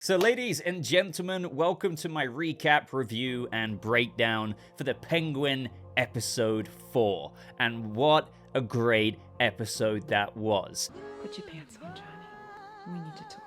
So ladies and gentlemen, welcome to my recap, review, and breakdown for The Penguin episode 4. And what a great episode that was. Put your pants on, Johnny. We need to talk.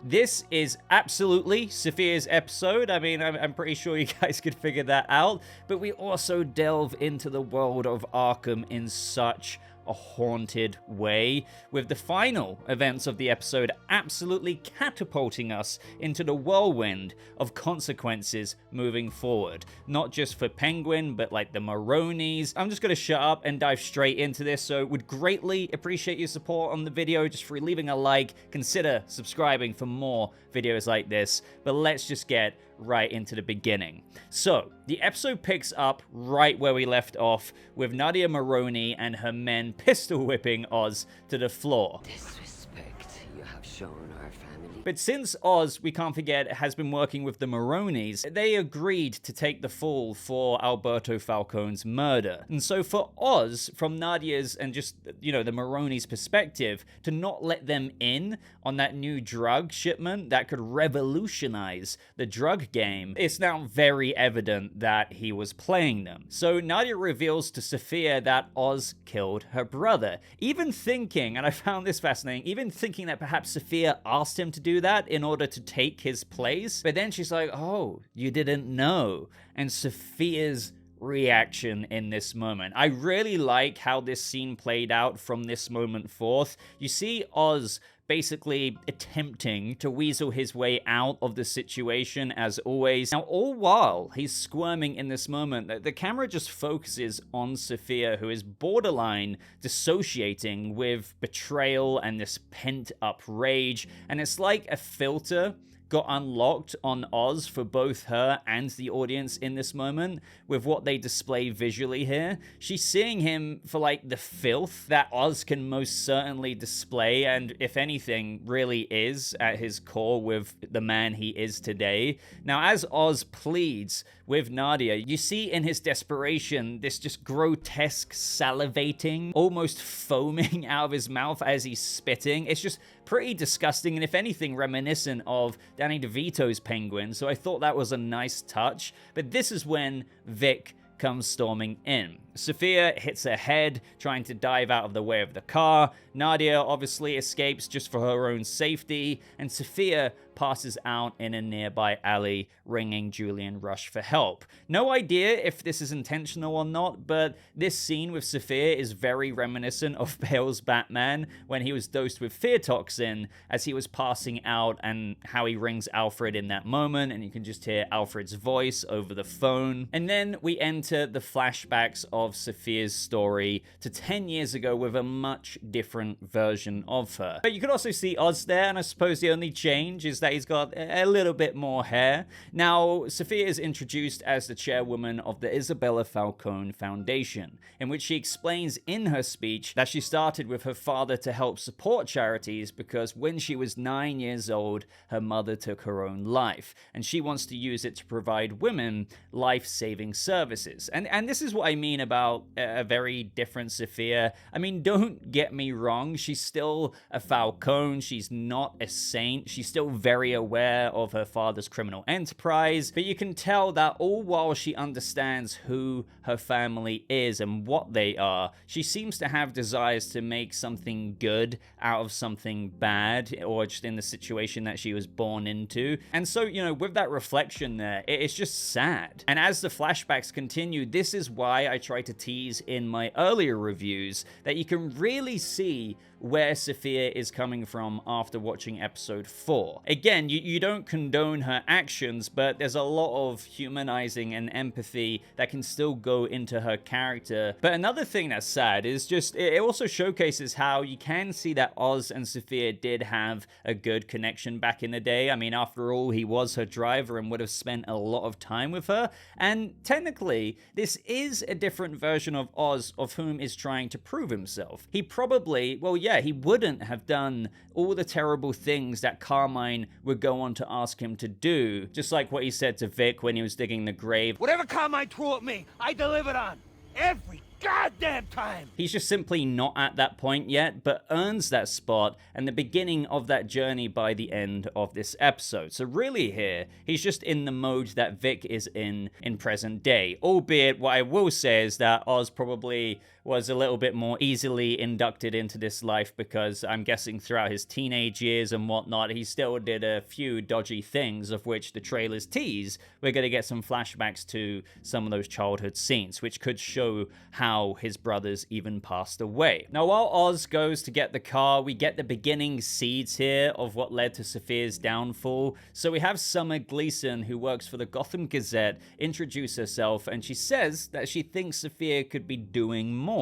This is absolutely Sophia's episode. I mean, I'm pretty sure you guys could figure that out. But we also delve into the world of Arkham in such a haunted way, with the final events of the episode absolutely catapulting us into the whirlwind of consequences moving forward. Not just for Penguin, but like the Maronis. I'm just going to shut up and dive straight into this, so would greatly appreciate your support on the video, just for leaving a like, consider subscribing for more videos like this, but let's just get right into the beginning. So, the episode picks up right where we left off, with Nadia Maroney and her men pistol whipping Oz to the floor. Disrespect you have shown our family. But since Oz, we can't forget, has been working with the Maronis, they agreed to take the fall for Alberto Falcone's murder. And so for Oz, from Nadia's and just, the Maronis' perspective, to not let them in on that new drug shipment that could revolutionize the drug game, it's now very evident that he was playing them. So Nadia reveals to Sophia that Oz killed her brother, even thinking, and I found this fascinating, even thinking that perhaps Sophia asked him to do that in order to take his place. But then she's like, oh, you didn't know. And Sophia's reaction in this moment, I really like how this scene played out from this moment forth. You see Oz basically attempting to weasel his way out of the situation, as always. Now, all while he's squirming in this moment, the camera just focuses on Sophia, who is borderline dissociating with betrayal and this pent-up rage, and it's like a filter got unlocked on Oz for both her and the audience in this moment with what they display visually here. She's seeing him for like the filth that Oz can most certainly display, and if anything really is at his core with the man he is today. Now, as Oz pleads with Nadia, you see in his desperation this just grotesque salivating, almost foaming out of his mouth as he's spitting. It's just pretty disgusting, and if anything reminiscent of Danny DeVito's Penguin, so I thought that was a nice touch. But this is when Vic comes storming in. Sophia hits her head, trying to dive out of the way of the car. Nadia obviously escapes just for her own safety, and Sophia passes out in a nearby alley, ringing Julian Rush for help. No idea if this is intentional or not, but this scene with Sophia is very reminiscent of Bale's Batman when he was dosed with fear toxin as he was passing out, and how he rings Alfred in that moment, and you can just hear Alfred's voice over the phone. And then we enter the flashbacks of Sophia's story to 10 years ago with a much different version of her. But you could also see Oz there, and I suppose the only change is that he's got a little bit more hair. Now, Sophia is introduced as the chairwoman of the Isabella Falcone Foundation, in which she explains in her speech that she started with her father to help support charities because when she was 9 years old, her mother took her own life, and she wants to use it to provide women life-saving services. And this is what I mean about a very different Sophia. I mean, don't get me wrong, she's still a Falcone, she's not a saint, she's still very aware of her father's criminal enterprise, but you can tell that all while she understands who her family is and what they are, she seems to have desires to make something good out of something bad, or just in the situation that she was born into. And so, with that reflection there, it's just sad. And as the flashbacks continue, this is why I try to tease in my earlier reviews that you can really see where Sophia is coming from after watching episode 4. Again, you don't condone her actions, but there's a lot of humanizing and empathy that can still go into her character. But another thing that's sad is just, it also showcases how you can see that Oz and Sophia did have a good connection back in the day. I mean, after all, he was her driver and would have spent a lot of time with her. And technically, this is a different version of Oz, of whom is trying to prove himself. He probably, well, yeah, he wouldn't have done all the terrible things that Carmine would go on to ask him to do, just like what he said to Vic when he was digging the grave. Whatever Carmine threw at me, I delivered on. Every goddamn time! He's just simply not at that point yet, but earns that spot and the beginning of that journey by the end of this episode. So really here, he's just in the mode that Vic is in present day. Albeit, what I will say is that Oz probably was a little bit more easily inducted into this life because I'm guessing throughout his teenage years and whatnot, he still did a few dodgy things, of which the trailers tease. We're going to get some flashbacks to some of those childhood scenes, which could show how his brothers even passed away. Now, while Oz goes to get the car, we get the beginning seeds here of what led to Sophia's downfall. So we have Summer Gleason, who works for the Gotham Gazette, introduce herself, and she says that she thinks Sophia could be doing more,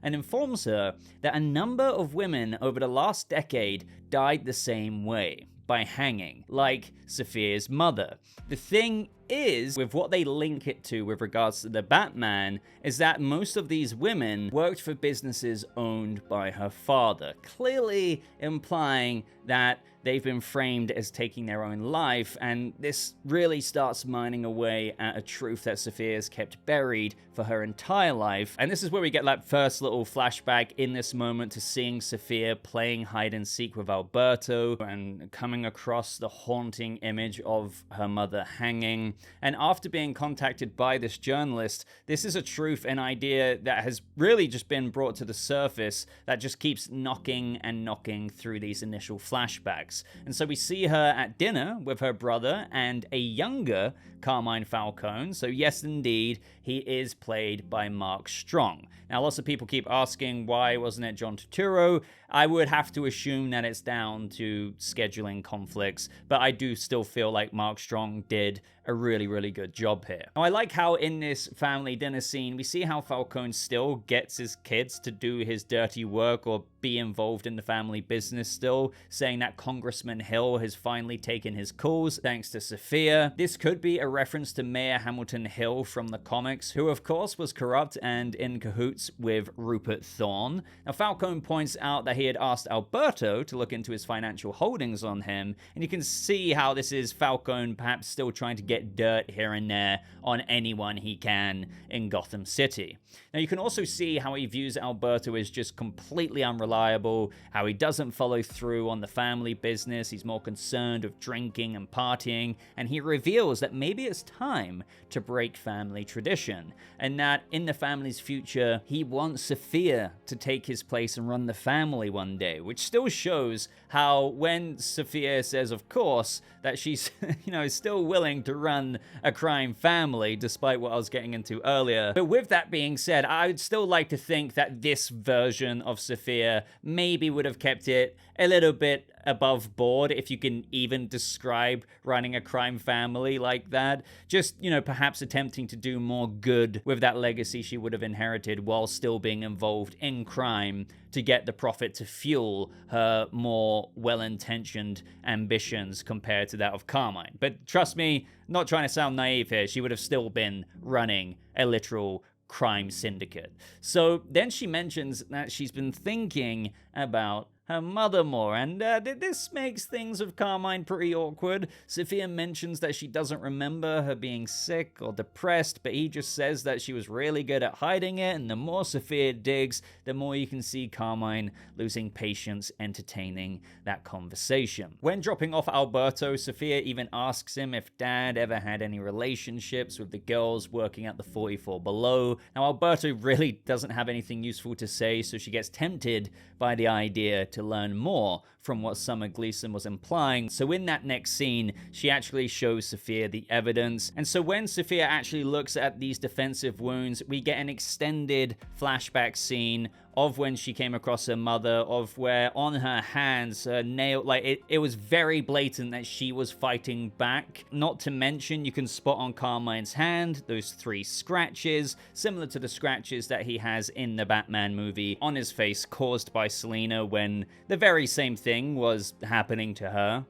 and informs her that a number of women over the last decade died the same way, by hanging, like Sophia's mother. The thing is, with what they link it to with regards to the Batman, is that most of these women worked for businesses owned by her father, clearly implying that they've been framed as taking their own life, and this really starts mining away at a truth that Sophia has kept buried for her entire life. And this is where we get that first little flashback in this moment to seeing Sophia playing hide and seek with Alberto and coming across the haunting image of her mother hanging. And after being contacted by this journalist, this is a truth, an idea that has really just been brought to the surface that just keeps knocking and knocking through these initial flashbacks. And so we see her at dinner with her brother and a younger Carmine Falcone. So yes, indeed, he is played by Mark Strong. Now, lots of people keep asking, why wasn't it John Turturro? I would have to assume that it's down to scheduling conflicts, but I do still feel like Mark Strong did a really, really good job here. Now, I like how in this family dinner scene, we see how Falcone still gets his kids to do his dirty work or be involved in the family business still, saying that Congressman Hill has finally taken his calls thanks to Sophia. This could be a reference to Mayor Hamilton Hill from the comics, who of course was corrupt and in cahoots with Rupert Thorne. Now, Falcone points out that he had asked Alberto to look into his financial holdings on him, and you can see how this is Falcone perhaps still trying to get dirt here and there on anyone he can in Gotham City. Now, you can also see how he views Alberto as just completely unreliable, how he doesn't follow through on the family business, he's more concerned with drinking and partying, and he reveals that maybe it's time to break family tradition, and that in the family's future, he wants Sophia to take his place and run the family one day, which still shows how when Sophia says, of course, that she's, still willing to run a crime family, despite what I was getting into earlier. But with that being said, I'd still like to think that this version of Sophia maybe would have kept it a little bit above board, if you can even describe running a crime family like that. Just, perhaps attempting to do more good with that legacy she would have inherited while still being involved in crime to get the profit to fuel her more well-intentioned ambitions compared to that of Carmine. But trust me, not trying to sound naive here, she would have still been running a literal crime syndicate. So then she mentions that she's been thinking about her mother more, and this makes things with Carmine pretty awkward. Sophia mentions that she doesn't remember her being sick or depressed, but he just says that she was really good at hiding it, and the more Sophia digs, the more you can see Carmine losing patience entertaining that conversation. When dropping off Alberto, Sophia even asks him if Dad ever had any relationships with the girls working at the 44 Below. Now, Alberto really doesn't have anything useful to say, so she gets tempted by the idea to learn more from what Summer Gleason was implying. So in that next scene, she actually shows Sophia the evidence. And so when Sophia actually looks at these defensive wounds, we get an extended flashback scene of when she came across her mother, of where on her hands, her nail, it was very blatant that she was fighting back. Not to mention, you can spot on Carmine's hand those 3 scratches, similar to the scratches that he has in the Batman movie on his face, caused by Selina when the very same thing was happening to her.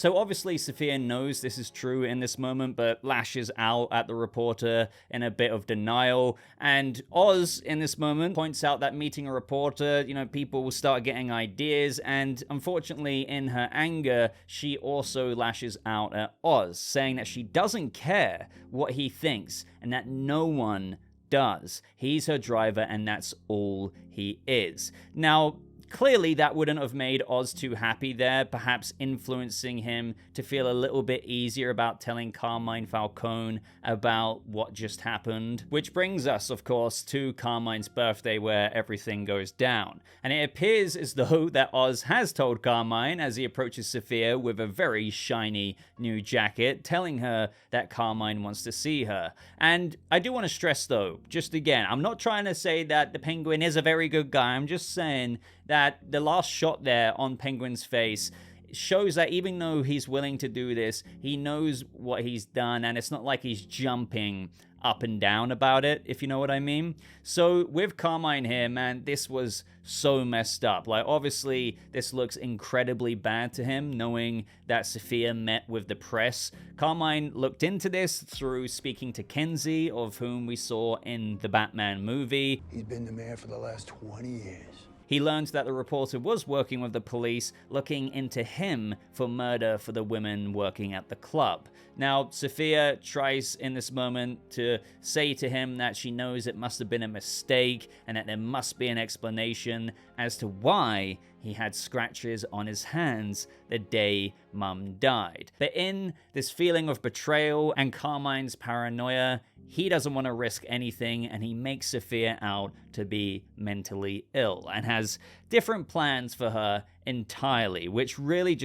So obviously Sophia knows this is true in this moment, but lashes out at the reporter in a bit of denial. And Oz, in this moment, points out that meeting a reporter, people will start getting ideas. And unfortunately, in her anger, she also lashes out at Oz, saying that she doesn't care what he thinks and that no one does. He's her driver and that's all he is. Now, clearly, that wouldn't have made Oz too happy there, perhaps influencing him to feel a little bit easier about telling Carmine Falcone about what just happened. Which brings us, of course, to Carmine's birthday where everything goes down. And it appears as though that Oz has told Carmine as he approaches Sophia with a very shiny new jacket, telling her that Carmine wants to see her. And I do want to stress though, just again, I'm not trying to say that the Penguin is a very good guy, I'm just saying that the last shot there on Penguin's face shows that even though he's willing to do this, he knows what he's done, and it's not like he's jumping up and down about it, if you know what I mean. So with Carmine here, man, this was so messed up. Like, obviously, this looks incredibly bad to him, knowing that Sophia met with the press. Carmine looked into this through speaking to Kenzie, of whom we saw in the Batman movie. He's been the mayor for the last 20 years. He learned that the reporter was working with the police, looking into him for murder for the women working at the club. Now, Sophia tries in this moment to say to him that she knows it must have been a mistake and that there must be an explanation as to why he had scratches on his hands the day Mum died. But in this feeling of betrayal and Carmine's paranoia, he doesn't want to risk anything, and he makes Sophia out to be mentally ill and has different plans for her entirely, which really,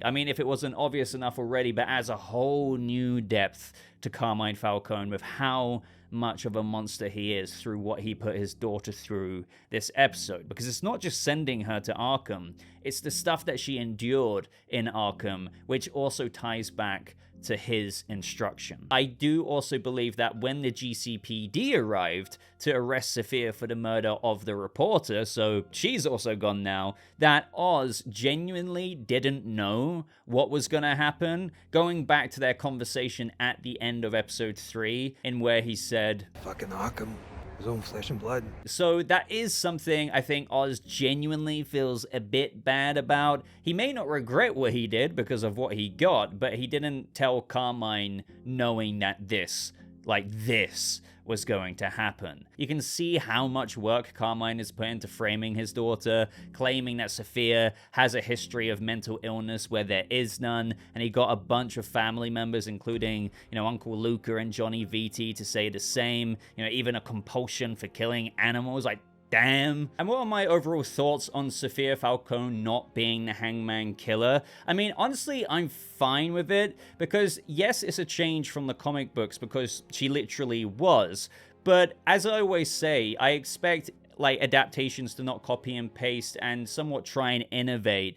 I mean, if it wasn't obvious enough already, but adds a whole new depth to Carmine Falcone with how much of a monster he is through what he put his daughter through this episode. Because it's not just sending her to Arkham, it's the stuff that she endured in Arkham, which also ties back to his instruction. I do also believe that when the GCPD arrived to arrest Sophia for the murder of the reporter, so she's also gone now, that Oz genuinely didn't know what was gonna happen, going back to their conversation at the end of episode 3, in where he said, Fucking Arkham. His own flesh and blood. So that is something I think Oz genuinely feels a bit bad about. He may not regret what he did because of what he got, but he didn't tell Carmine knowing that this was going to happen. You can see how much work Carmine has put into framing his daughter, claiming that Sophia has a history of mental illness where there is none, and he got a bunch of family members, including, Uncle Luca and Johnny Vitti, to say the same, even a compulsion for killing animals. Like, damn. And what are my overall thoughts on Sophia Falcone not being the Hangman Killer? I mean, honestly, I'm fine with it, because yes, it's a change from the comic books, because she literally was. But as I always say, I expect adaptations to not copy and paste and somewhat try and innovate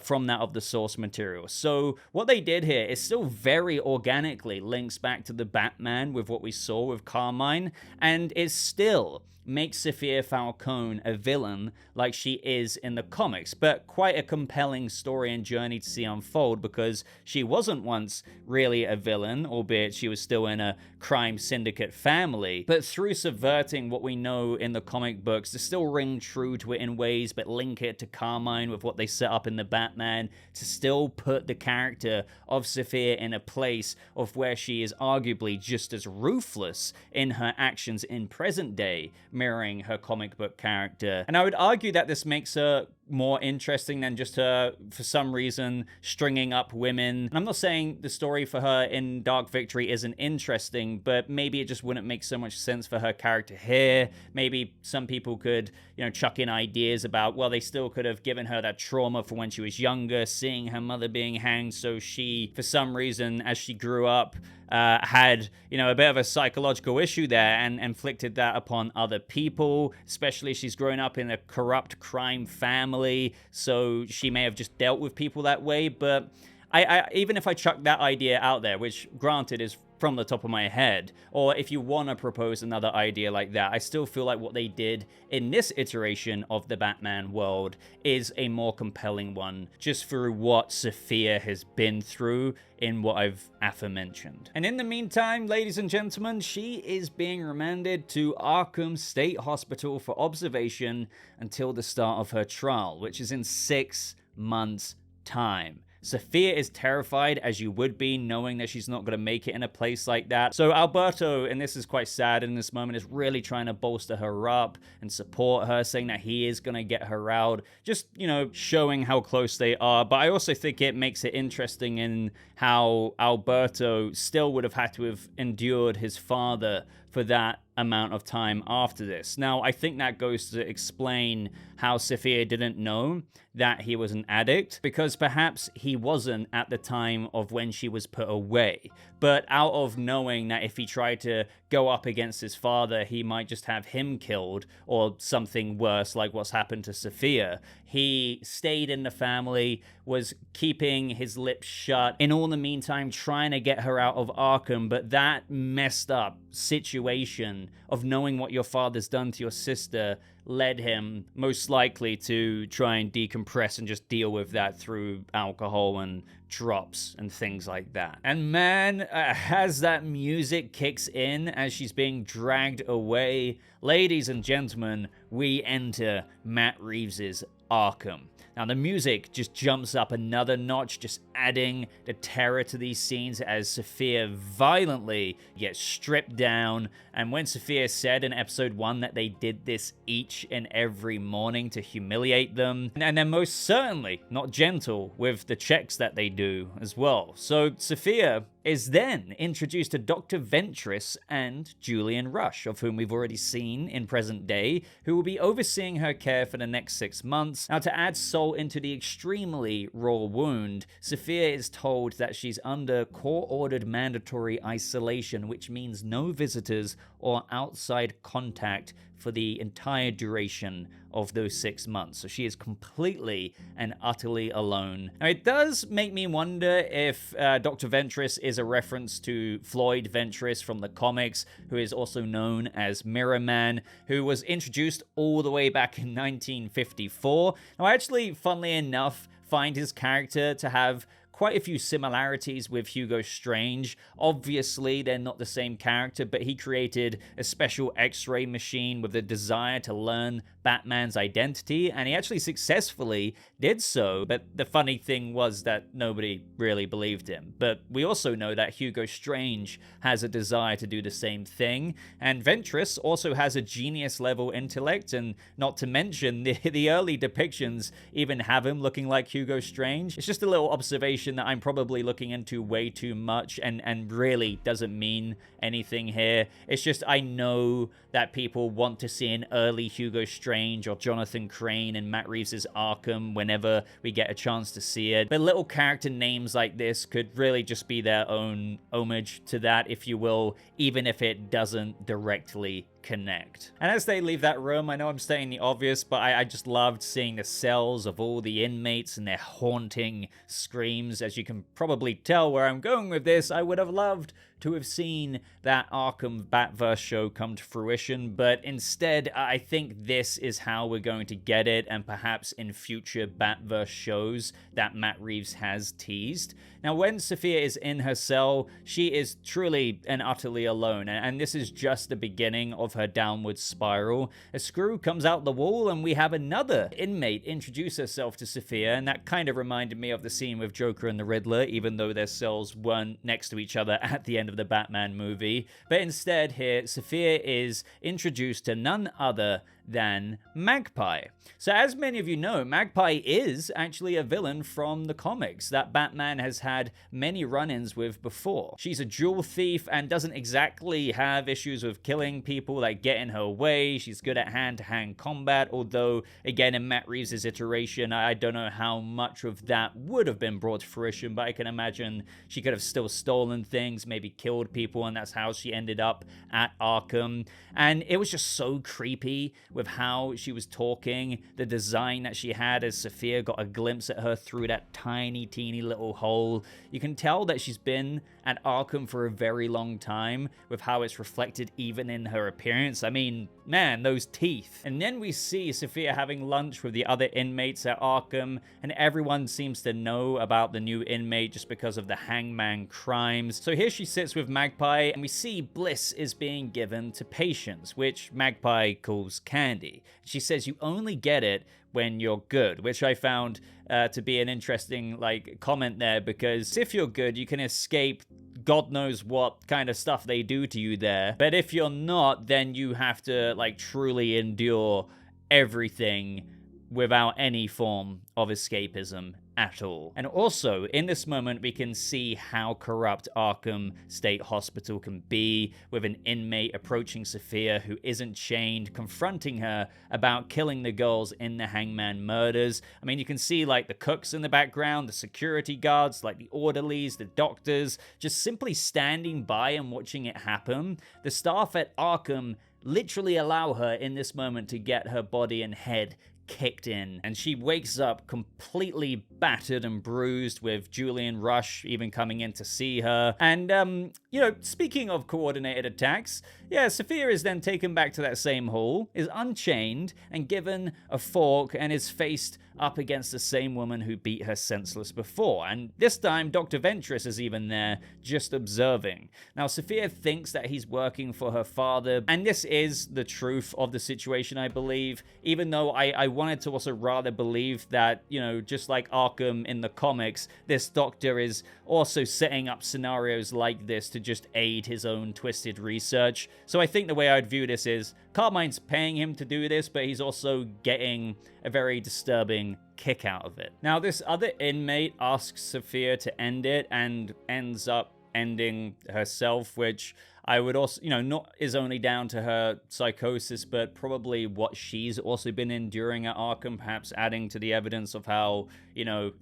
from that of the source material. So what they did here is still very organically links back to the Batman with what we saw with Carmine, and it still makes Sophia Falcone a villain like she is in the comics, but quite a compelling story and journey to see unfold, because she wasn't once really a villain, albeit she was still in a crime syndicate family, but through subverting what we know in the comic books to still ring true to it in ways, but link it to Carmine with what they set up in the Batman, to still put the character of Sophia in a place of where she is arguably just as ruthless in her actions in present day, mirroring her comic book character. And I would argue that this makes her more interesting than just her, for some reason, stringing up women. And I'm not saying the story for her in Dark Victory isn't interesting, but maybe it just wouldn't make so much sense for her character here. Maybe some people could, chuck in ideas about, well, they still could have given her that trauma for when she was younger, seeing her mother being hanged, so she, for some reason, as she grew up, had, a bit of a psychological issue there and inflicted that upon other people, especially she's grown up in a corrupt crime family, so she may have just dealt with people that way. But I even if I chuck that idea out there, which granted is from the top of my head. Or if you want to propose another idea like that, I still feel like what they did in this iteration of the Batman world is a more compelling one, just through what Sophia has been through in what I've aforementioned. And in the meantime, ladies and gentlemen, she is being remanded to Arkham State Hospital for observation until the start of her trial, which is in 6 months' time. Sophia is terrified, as you would be, knowing that she's not going to make it in a place like that. So Alberto, and this is quite sad in this moment, is really trying to bolster her up and support her, saying that he is going to get her out. Just, you know, showing how close they are. But I also think it makes it interesting in how Alberto still would have had to have endured his father for that amount of time after this. Now, I think that goes to explain how Sophia didn't know that he was an addict, because perhaps he wasn't at the time of when she was put away. But out of knowing that if he tried to go up against his father, he might just have him killed, or something worse like what's happened to Sophia, he stayed in the family, was keeping his lips shut, in all the meantime trying to get her out of Arkham. But that messed up situation of knowing what your father's done to your sister led him most likely to try and decompress and just deal with that through alcohol and drops and things like that. And man, as that music kicks in as she's being dragged away, ladies and gentlemen, we enter Matt Reeves's Arkham. Now the music just jumps up another notch, just adding the terror to these scenes as Sophia violently gets stripped down. And when Sophia said in episode 1 that they did this each and every morning to humiliate them, and they're most certainly not gentle with the checks that they do as well. So Sophia is then introduced to Dr. Ventress and Julian Rush, of whom we've already seen in present day, who will be overseeing her care for the next 6 months. Now, to add salt into the extremely raw wound, Sophia is told that she's under court-ordered mandatory isolation, which means no visitors or outside contact for the entire duration of those 6 months. So she is completely and utterly alone. Now, it does make me wonder if Dr. Ventress is a reference to Floyd Ventress from the comics, who is also known as Mirror Man, who was introduced all the way back in 1954. Now, I actually, funnily enough, find his character to have quite a few similarities with Hugo Strange. Obviously, they're not the same character, but he created a special X-ray machine with a desire to learn Batman's identity, and he actually successfully did so. But the funny thing was that nobody really believed him. But we also know that Hugo Strange has a desire to do the same thing, and Ventress also has a genius-level intellect, and not to mention, the early depictions even have him looking like Hugo Strange. It's just a little observation that I'm probably looking into way too much and really doesn't mean anything here. It's just I know that people want to see an early Hugo Strange or Jonathan Crane in Matt Reeves' Arkham whenever we get a chance to see it. But little character names like this could really just be their own homage to that, if you will, even if it doesn't directly connect. And as they leave that room, I know I'm stating the obvious, but I just loved seeing the cells of all the inmates and their haunting screams. As you can probably tell where I'm going with this, I would have loved to have seen that Arkham Batverse show come to fruition, but instead I think this is how we're going to get it, and perhaps in future Batverse shows that Matt Reeves has teased. Now, when Sophia is in her cell, she is truly and utterly alone, and this is just the beginning of her downward spiral. A screw comes out the wall, and we have another inmate introduce herself to Sophia, and that kind of reminded me of the scene with Joker and the Riddler, even though their cells weren't next to each other at the end of the Batman movie. But instead here, Sophia is introduced to none other than Magpie. So as many of you know, Magpie is actually a villain from the comics that Batman has had many run-ins with before. She's a jewel thief and doesn't exactly have issues with killing people that get in her way. She's good at hand-to-hand combat, although again in Matt Reeves' iteration, I don't know how much of that would have been brought to fruition, but I can imagine she could have still stolen things, maybe killed people, and that's how she ended up at Arkham. And it was just so creepy with with how she was talking, the design that she had as Sophia got a glimpse at her through that tiny, teeny little hole. You can tell that she's been at Arkham for a very long time with how it's reflected even in her appearance. I mean, man, those teeth. And then we see Sophia having lunch with the other inmates at Arkham, and everyone seems to know about the new inmate just because of the hangman crimes. So here she sits with Magpie, and we see Bliss is being given to patients, which Magpie calls candy. She says you only get it when you're good, which I found to be an interesting comment there, because if you're good, you can escape God knows what kind of stuff they do to you there. But if you're not, then you have to truly endure everything without any form of escapism at all. And also, in this moment, we can see how corrupt Arkham State Hospital can be, with an inmate approaching Sophia who isn't chained, confronting her about killing the girls in the Hangman murders. I mean, you can see the cooks in the background, the security guards, the orderlies, the doctors, just simply standing by and watching it happen. The staff at Arkham literally allow her in this moment to get her body and head kicked in, and she wakes up completely battered and bruised, with Julian Rush even coming in to see her. And speaking of coordinated attacks, Sophia is then taken back to that same hall, is unchained and given a fork, and is faced up against the same woman who beat her senseless before. And this time, Dr. Ventress is even there, just observing. Now, Sophia thinks that he's working for her father, and this is the truth of the situation, I believe, even though I wanted to also rather believe that, just like Arkham in the comics, this doctor is also setting up scenarios like this to just aid his own twisted research. So I think the way I'd view this is Carmine's paying him to do this, but he's also getting a very disturbing kick out of it. Now, this other inmate asks Sophia to end it and ends up ending herself, which I would also, not is only down to her psychosis, but probably what she's also been enduring at Arkham, perhaps adding to the evidence of how,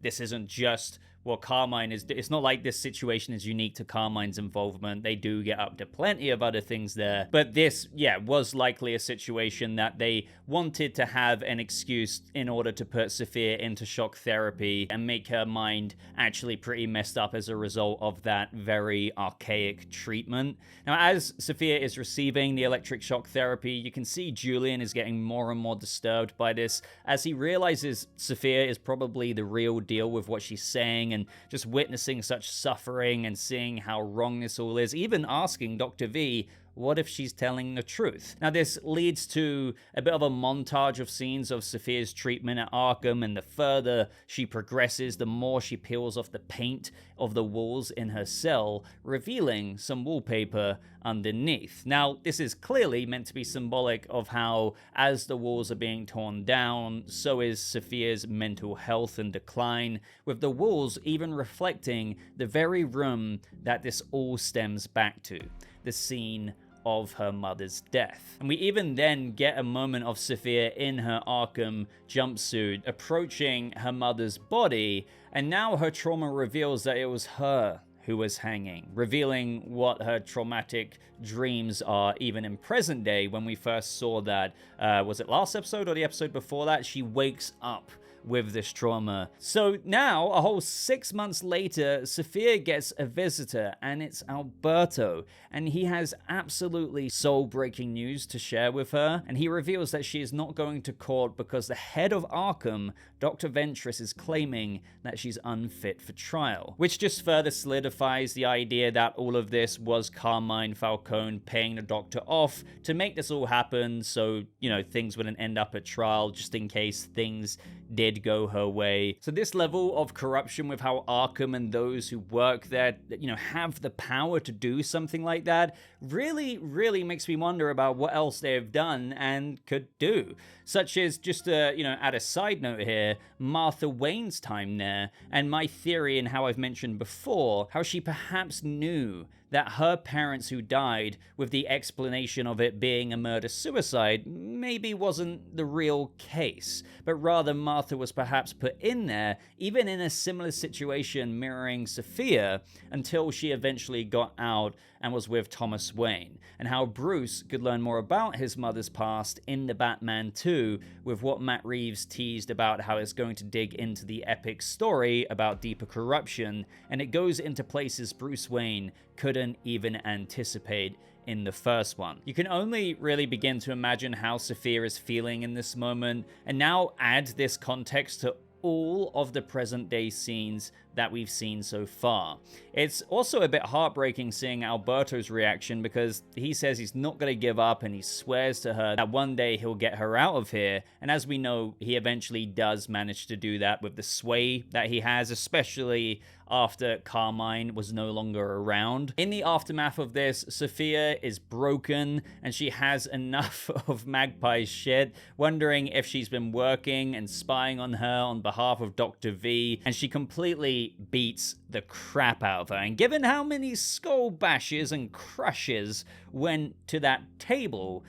this isn't just what Carmine is. It's not like this situation is unique to Carmine's involvement. They do get up to plenty of other things there. But this, was likely a situation that they wanted to have an excuse in order to put Sophia into shock therapy and make her mind actually pretty messed up as a result of that very archaic treatment. Now, as Sophia is receiving the electric shock therapy, you can see Julian is getting more and more disturbed by this, as he realizes Sophia is probably the real deal with what she's saying, and just witnessing such suffering and seeing how wrong this all is, even asking Dr. V, what if she's telling the truth? Now, this leads to a bit of a montage of scenes of Sophia's treatment at Arkham, and the further she progresses, the more she peels off the paint of the walls in her cell, revealing some wallpaper underneath. Now, this is clearly meant to be symbolic of how, as the walls are being torn down, so is Sophia's mental health and decline, with the walls even reflecting the very room that this all stems back to, the scene of her mother's death. And we even then get a moment of Sophia in her Arkham jumpsuit approaching her mother's body, and now her trauma reveals that it was her who was hanging, revealing what her traumatic dreams are even in present day. When we first saw that, was it last episode or the episode before that? She wakes up with this trauma. So now, a whole 6 months later, Sophia gets a visitor, and it's Alberto, and he has absolutely soul-breaking news to share with her, and he reveals that she is not going to court because the head of Arkham, Dr. Ventress, is claiming that she's unfit for trial, which just further solidifies the idea that all of this was Carmine Falcone paying the doctor off to make this all happen, so, things wouldn't end up at trial, just in case things did go her way. So this level of corruption with how Arkham and those who work there, have the power to do something like that, really makes me wonder about what else they've done and could do. Such as, just add a side note here, Martha Wayne's time there, and my theory, and how I've mentioned before, how she perhaps knew that her parents who died, with the explanation of it being a murder-suicide, maybe wasn't the real case, but rather Martha was perhaps put in there, even in a similar situation mirroring Sophia, until she eventually got out and was with Thomas Wayne, and how Bruce could learn more about his mother's past in The Batman 2, with what Matt Reeves teased about how it's going to dig into the epic story about deeper corruption, and it goes into places Bruce Wayne couldn't even anticipate in the first one. You can only really begin to imagine how Sophia is feeling in this moment, and now add this context to all of the present day scenes that we've seen so far. It's also a bit heartbreaking seeing Alberto's reaction, because he says he's not going to give up, and he swears to her that one day he'll get her out of here, and as we know, he eventually does manage to do that with the sway that he has, especially after Carmine was no longer around. In the aftermath of this, Sophia is broken, and she has enough of Magpie's shit, wondering if she's been working and spying on her on behalf of Dr. V, and she completely beats the crap out of her. And given how many skull bashes and crushes went to that table,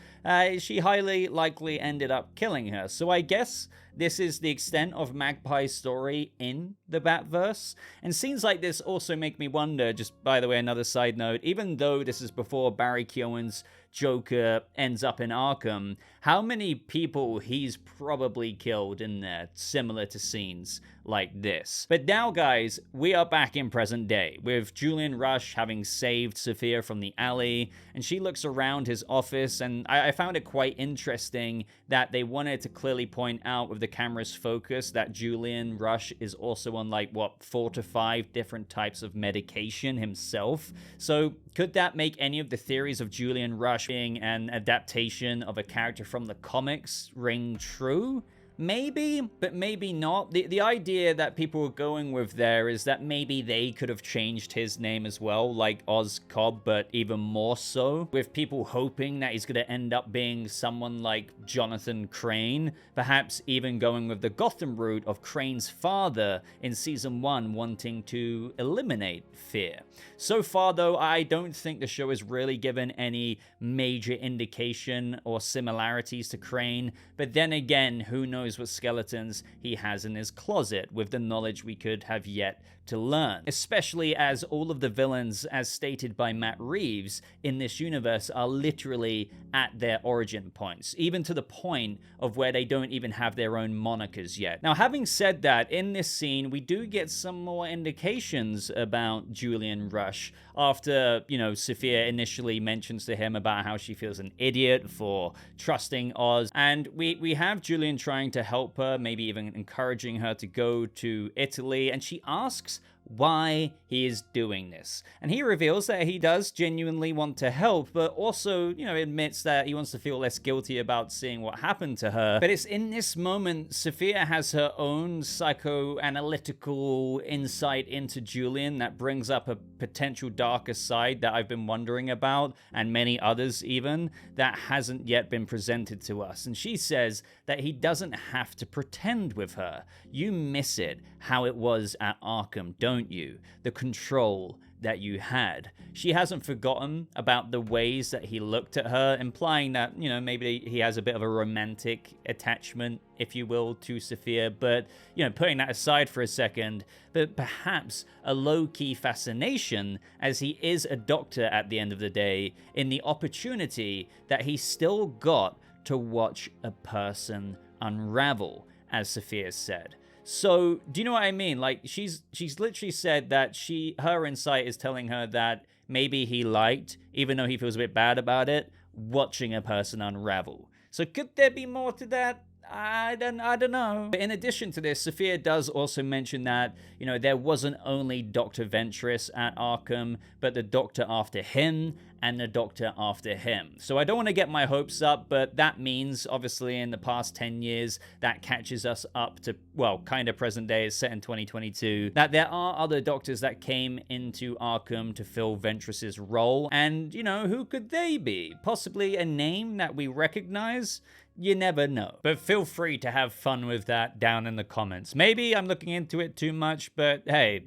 she highly likely ended up killing her. So I guess this is the extent of Magpie's story in the Batverse. And scenes like this also make me wonder, just by the way, another side note, even though this is before Barry Keoghan's Joker ends up in Arkham, how many people he's probably killed in there, similar to scenes like this. But now, guys, we are back in present day, with Julian Rush having saved Sophia from the alley, and she looks around his office, and I found it quite interesting that they wanted to clearly point out with the camera's focus that Julian Rush is also on, like, what, 4 to 5 different types of medication himself. So could that make any of the theories of Julian Rush being an adaptation of a character from the comics ring true? Maybe, but maybe not. The idea that people were going with there is that maybe they could have changed his name as well, like Oz Cobb, but even more so, with people hoping that he's going to end up being someone like Jonathan Crane, perhaps even going with the Gotham route of Crane's father in season 1 wanting to eliminate fear. So far, though, I don't think the show has really given any major indication or similarities to Crane, but then again, who knows what skeletons he has in his closet with the knowledge we could have yet to learn, especially as all of the villains, as stated by Matt Reeves, in this universe are literally at their origin points, even to the point of where they don't even have their own monikers yet. Now, having said that, in this scene, we do get some more indications about Julian Rush after, Sophia initially mentions to him about how she feels an idiot for trusting Oz, and we have Julian trying to help her, maybe even encouraging her to go to Italy, and she asks why he is doing this. And he reveals that he does genuinely want to help, but also, admits that he wants to feel less guilty about seeing what happened to her. But it's in this moment Sophia has her own psychoanalytical insight into Julian that brings up a potential darker side that I've been wondering about, and many others even, that hasn't yet been presented to us. And she says that he doesn't have to pretend with her. You miss it, how it was at Arkham, don't you? The control that you had. She hasn't forgotten about the ways that he looked at her, implying that, maybe he has a bit of a romantic attachment, if you will, to Sophia, but, putting that aside for a second, but perhaps a low-key fascination, as he is a doctor at the end of the day, in the opportunity that he still got to watch a person unravel, as Sophia said. So, do you know what I mean? Like, she's literally said that her insight is telling her that maybe he liked, even though he feels a bit bad about it, watching a person unravel. So could there be more to that? I don't know. But in addition to this, Sophia does also mention that, there wasn't only Dr. Ventress at Arkham, but the doctor after him and the doctor after him. So I don't want to get my hopes up, but that means, obviously, in the past 10 years, that catches us up to, kind of present day, is set in 2022, that there are other doctors that came into Arkham to fill Ventress's role. And, who could they be? Possibly a name that we recognize? You never know. But feel free to have fun with that down in the comments. Maybe I'm looking into it too much, but hey,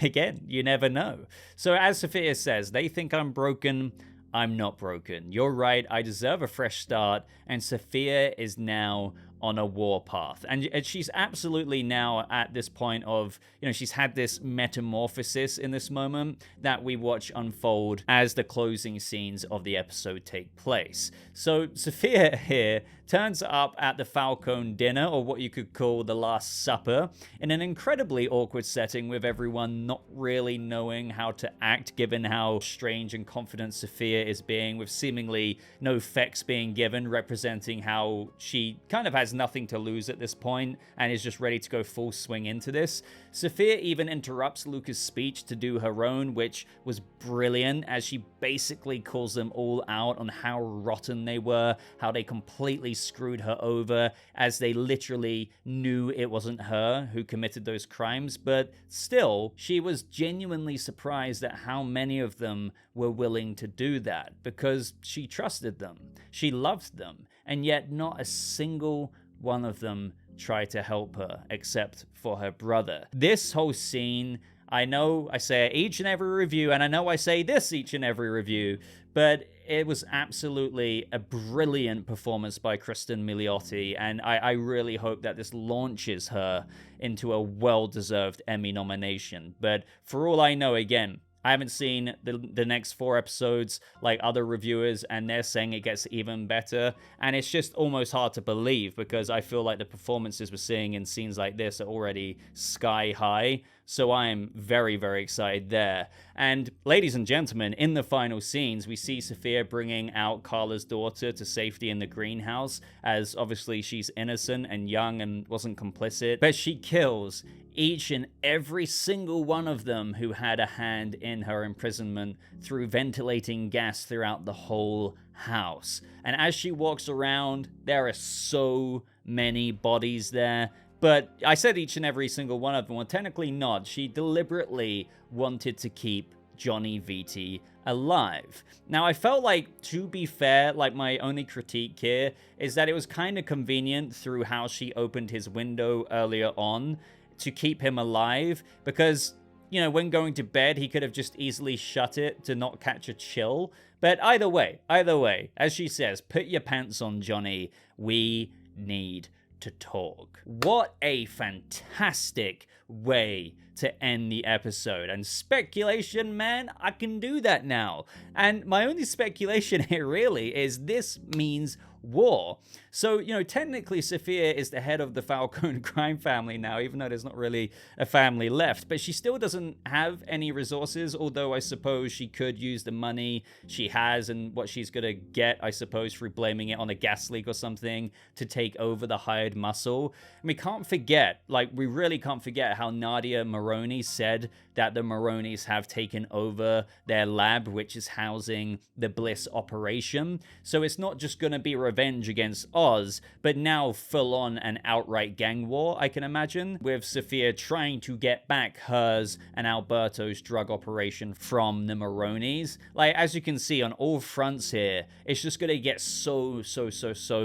again, you never know. So as Sophia says, they think I'm broken. I'm not broken. You're right, I deserve a fresh start, and Sophia is now on a warpath. And she's absolutely now at this point of, she's had this metamorphosis in this moment that we watch unfold as the closing scenes of the episode take place. So Sophia here turns up at the Falcone dinner, or what you could call the Last Supper, in an incredibly awkward setting with everyone not really knowing how to act, given how strange and confident Sophia is being, with seemingly no effects being given, representing how she kind of has nothing to lose at this point and is just ready to go full swing into this. Sophia even interrupts Luca's speech to do her own, which was brilliant, as she basically calls them all out on how rotten they were, how they completely screwed her over, as they literally knew it wasn't her who committed those crimes. But still, she was genuinely surprised at how many of them were willing to do that, because she trusted them, she loved them, and yet not a single one of them tried to help her except for her brother. This whole scene, I know I say it each and every review, and I know I say this each and every review, but it was absolutely a brilliant performance by Kristen Milioti, and I really hope that this launches her into a well-deserved Emmy nomination. But for all I know, again, I haven't seen the next 4 episodes like other reviewers, and they're saying it gets even better. And it's just almost hard to believe, because I feel like the performances we're seeing in scenes like this are already sky high. So I am very, very excited there. And ladies and gentlemen, in the final scenes, we see Sophia bringing out Carla's daughter to safety in the greenhouse, as obviously she's innocent and young and wasn't complicit. But she kills each and every single one of them who had a hand in her imprisonment through ventilating gas throughout the whole house. And as she walks around, there are so many bodies there. But I said each and every single one of them. Well, technically not. She deliberately wanted to keep Johnny Vitti alive. Now, I felt like, to be fair, like my only critique here is that it was kind of convenient through how she opened his window earlier on to keep him alive, because, when going to bed, he could have just easily shut it to not catch a chill. But either way, as she says, put your pants on, Johnny. We need to talk. What a fantastic way to end the episode. And speculation, man, I can do that now. And my only speculation here really is this means war. So, technically Sophia is the head of the Falcone crime family now, even though there's not really a family left, but she still doesn't have any resources, although I suppose she could use the money she has and what she's gonna get, I suppose, through blaming it on a gas leak or something to take over the hired muscle. And we really can't forget how Nadia Maroney said that the Maroneys have taken over their lab, which is housing the Bliss operation. So it's not just gonna be revenge against Oz, but now full-on an outright gang war, I can imagine, with Sophia trying to get back hers and Alberto's drug operation from the Maroneys. Like, as you can see on all fronts here, it's just gonna get so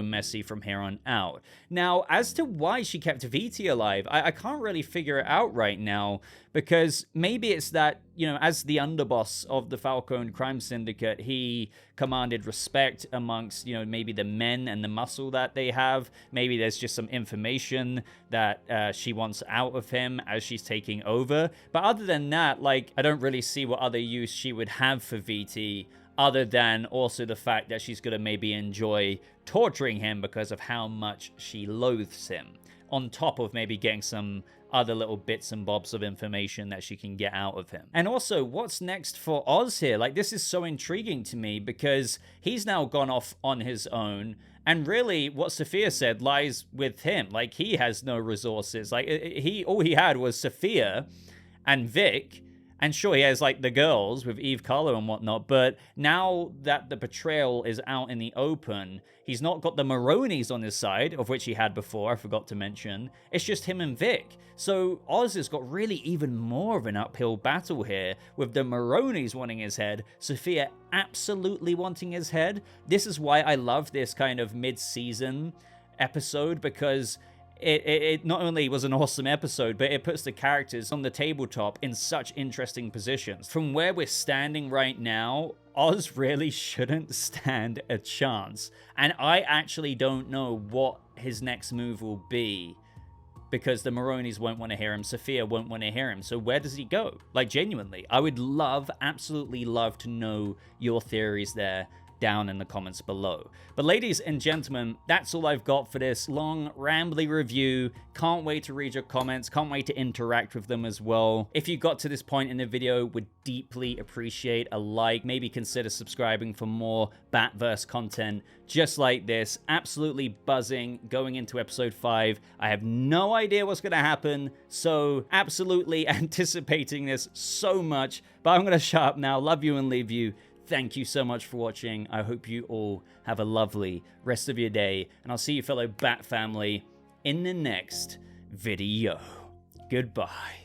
messy from here on out. Now, as to why she kept Vitti alive, I can't really figure it out right now, because maybe it's that, as the underboss of the Falcone crime syndicate, he commanded respect amongst, maybe the men and the muscle that they have. Maybe there's just some information that she wants out of him as she's taking over. But other than that, I don't really see what other use she would have for Vitti, other than also the fact that she's going to maybe enjoy torturing him because of how much she loathes him, on top of maybe getting some other little bits and bobs of information that she can get out of him. And also, what's next for Oz here? This is so intriguing to me, because he's now gone off on his own, and really what Sophia said lies with him. He has no resources. All he had was Sophia and Vic. And sure, he has, the girls with Eve, Carlo, and whatnot, but now that the betrayal is out in the open, he's not got the Maroneys on his side, of which he had before, I forgot to mention. It's just him and Vic. So Oz has got really even more of an uphill battle here, with the Maroneys wanting his head, Sophia absolutely wanting his head. This is why I love this kind of mid-season episode, because it not only was an awesome episode, but it puts the characters on the tabletop in such interesting positions. From where we're standing right now, Oz really shouldn't stand a chance. And I actually don't know what his next move will be, because the Maronis won't want to hear him, Sophia won't want to hear him. So where does he go? Like, genuinely, I would love, absolutely love to know your theories there down in the comments below. But ladies and gentlemen, that's all I've got for this long, rambly review. Can't wait to read your comments. Can't wait to interact with them as well. If you got to this point in the video, would deeply appreciate a like. Maybe consider subscribing for more Batverse content just like this. Absolutely buzzing going into episode 5. I have no idea what's going to happen, so absolutely anticipating this so much. But I'm going to shut up now. Love you and leave you. Thank you so much for watching. I hope you all have a lovely rest of your day, and I'll see you fellow Bat family in the next video. Goodbye.